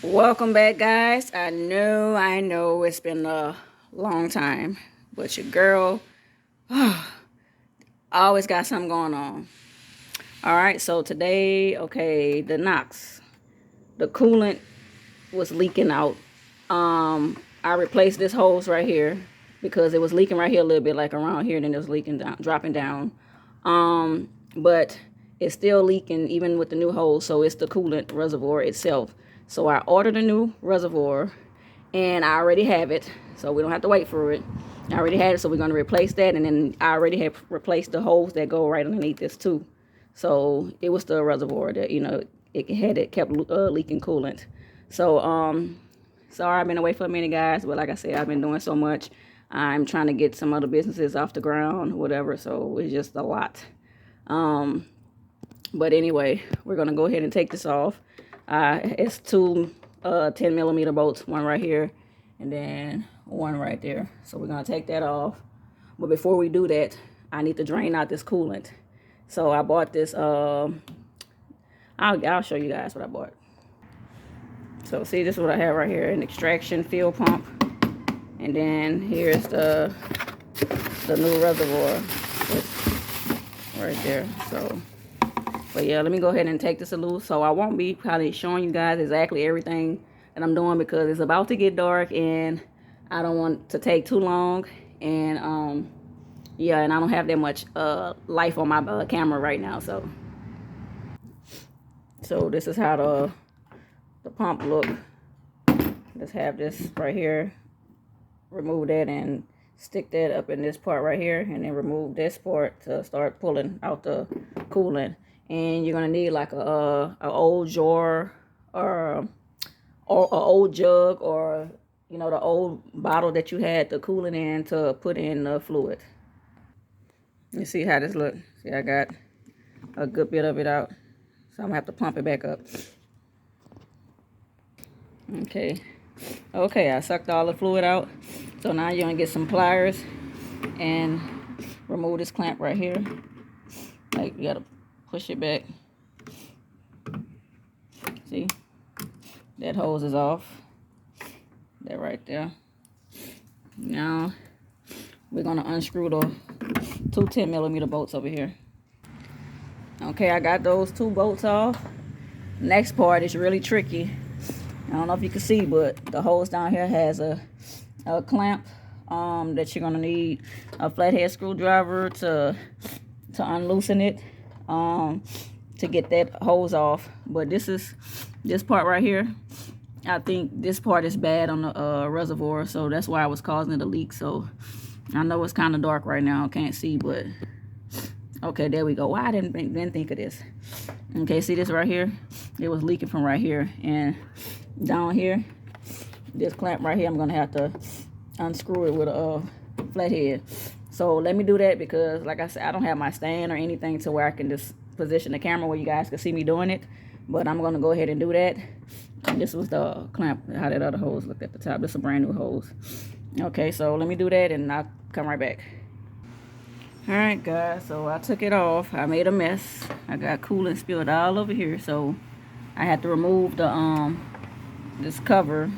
Welcome back, guys. I know it's been a long time, but your girl always got something going on. All right, so today, okay, the coolant was leaking out. I replaced this hose right here because it was leaking right here a little bit, like around here, and then it was leaking down, dropping down. But it's still leaking even with the new hose, so it's the coolant reservoir itself. So I ordered a new reservoir, and I already have it, so we don't have to wait for it. I already had it, so we're going to replace that, and then I already have replaced the hose that go right underneath this too. So it was the reservoir that it kept leaking coolant. So sorry I've been away for a minute, guys, but like I said, I've been doing so much. I'm trying to get some other businesses off the ground, whatever. So it's just a lot. But anyway, we're gonna go ahead and take this off. It's two 10mm bolts, one right here and then one right there. So we're gonna take that off. But before we do that, I need to drain out this coolant. So I bought this. I'll show you guys what I bought. So see, this is what I have right here: an extraction fill pump, and then here's the new reservoir. It's right there. So. But yeah, let me go ahead and take this loose. So I won't be probably showing you guys exactly everything that I'm doing because it's about to get dark and I don't want to take too long. And yeah, and I don't have that much life on my camera right now. So this is how the pump look. Just have this right here. Remove that and stick that up in this part right here, and then remove this part to start pulling out the coolant. And you're gonna need like a old jar or an old jug, or the old bottle that you had the coolant in to put in the fluid. You see how this look? See, I got a good bit of it out, so I'm gonna have to pump it back up. Okay, I sucked all the fluid out. So now you're gonna get some pliers and remove this clamp right here. Like, you gotta push it back. See, that hose is off. That right there. Now we're gonna unscrew the two 10mm bolts over here. Okay, I got those two bolts off. Next part is really tricky. I don't know if you can see, but the hose down here has a clamp that you're gonna need a flathead screwdriver to unloosen it, to get that hose off. But this part right here, I think this part is bad on the reservoir, so that's why I was causing it to leak. So I know it's kind of dark right now, I can't see, but okay, there we go. Why I didn't think of this. Okay, see this right here? It was leaking from right here, and down here, this clamp right here, I'm gonna have to unscrew it with a flathead. So let me do that, because like I said, I don't have my stand or anything to where I can just position the camera where you guys can see me doing it. But I'm gonna go ahead and do that. And this was the clamp, how that other hose looked at the top. This is a brand new hose. Okay, so let me do that and I'll come right back. All right, guys, so I took it off. I made a mess. I got coolant spilled all over here, so I had to remove the this cover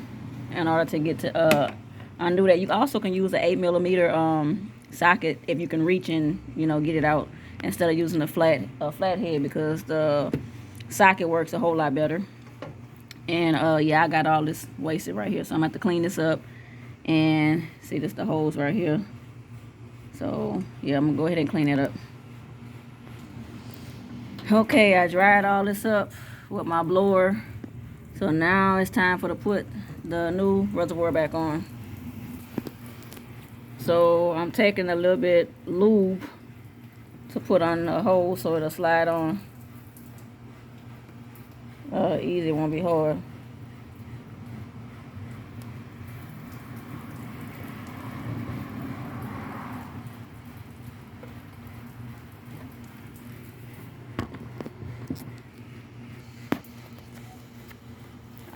in order to get to undo that. You also can use an 8mm socket if you can reach and get it out, instead of using a flat head, because the socket works a whole lot better. And yeah, I got all this wasted right here, so I'm gonna have to clean this up. And see, this the hose right here. So yeah, I'm gonna go ahead and clean it up. Okay, I dried all this up with my blower. So now it's time to put the new reservoir back on. So I'm taking a little bit lube to put on the hole so it'll slide on. Easy, it won't be hard.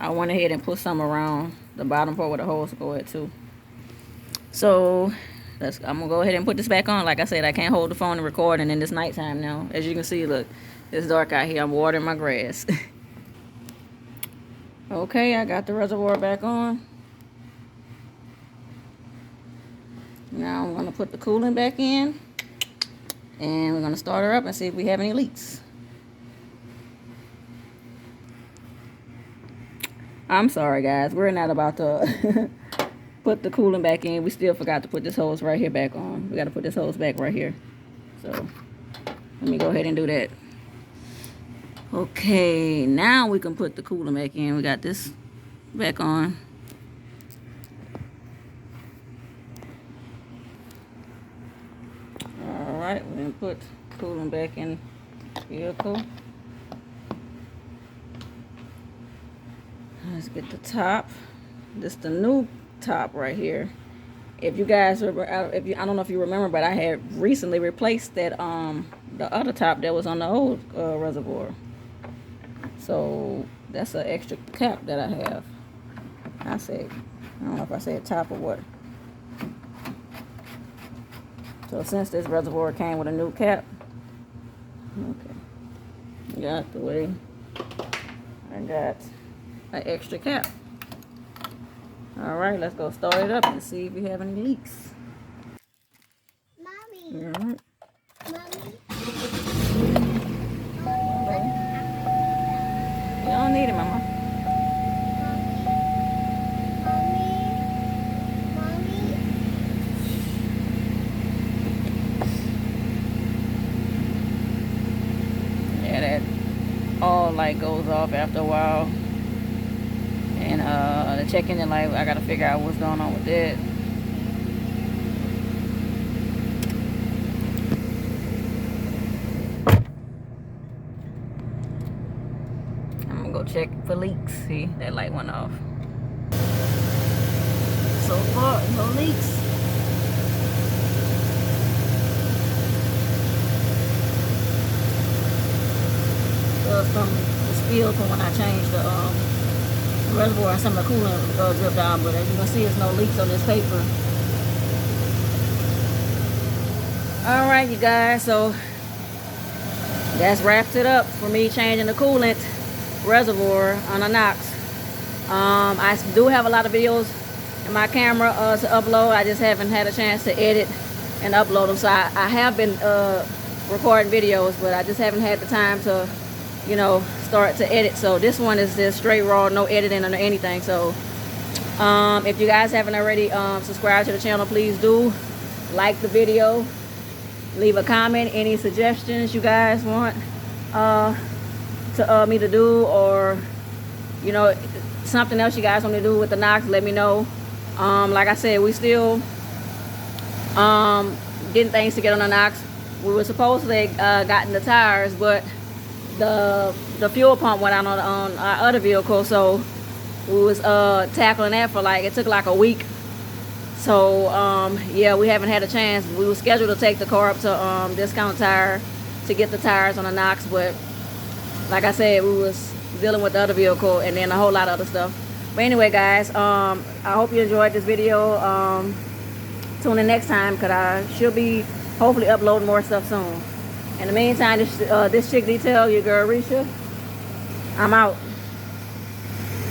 I went ahead and put some around the bottom part where the holes go at too. So I'm gonna go ahead and put this back on. Like I said, I can't hold the phone and record, and then it's nighttime now. As you can see, look, it's dark out here. I'm watering my grass. Okay, I got the reservoir back on. Now I'm gonna put the coolant back in, and we're gonna start her up and see if we have any leaks. I'm sorry guys, we're not about to put the coolant back in. We still forgot to put this hose right here back on. We gotta put this hose back right here. So let me go ahead and do that. Okay, now we can put the coolant back in. We got this back on. Alright, we're gonna put coolant back in the vehicle. Let's get the top. This is the new top right here. If you guys are, I don't know if you remember, but I had recently replaced that the other top that was on the old reservoir. So that's an extra cap that I have. I don't know if I said top or what. So since this reservoir came with a new cap, okay, got the way. I got an extra cap. All right, let's go start it up and see if we have any leaks. Mommy. All right. Mommy. You don't need it, Mama. Yeah, that all light goes off after a while. And the check engine light, I gotta figure out what's going on with it. I'm gonna go check for leaks. See, that light went off. So far, no leaks. From the spill from when I changed the reservoir and some of the coolant dripped down, but as you can see, there's no leaks on this paper. All right, you guys, so that's wraps it up for me changing the coolant reservoir on a Knox. I do have a lot of videos in my camera to upload. I just haven't had a chance to edit and upload them, so I have been recording videos, but I just haven't had the time to, you know, start to edit. So this one is just straight raw, no editing or anything. So if you guys haven't already subscribed to the channel, please do like the video, leave a comment, any suggestions you guys want to me to do, or you know, something else you guys want me to do with the Knox, let me know. Like I said, we still getting things to get on the Knox. We were supposed to gotten the tires, but the fuel pump went out on our other vehicle, so we was tackling that for it took like a week. So yeah, we haven't had a chance. We were scheduled to take the car up to Discount Tire to get the tires on the Knox, but like I said, we was dealing with the other vehicle and then a whole lot of other stuff. But anyway, guys, I hope you enjoyed this video. Tune in next time, because I should be hopefully uploading more stuff soon. In the meantime, this Chick Detail, your girl Risha, I'm out.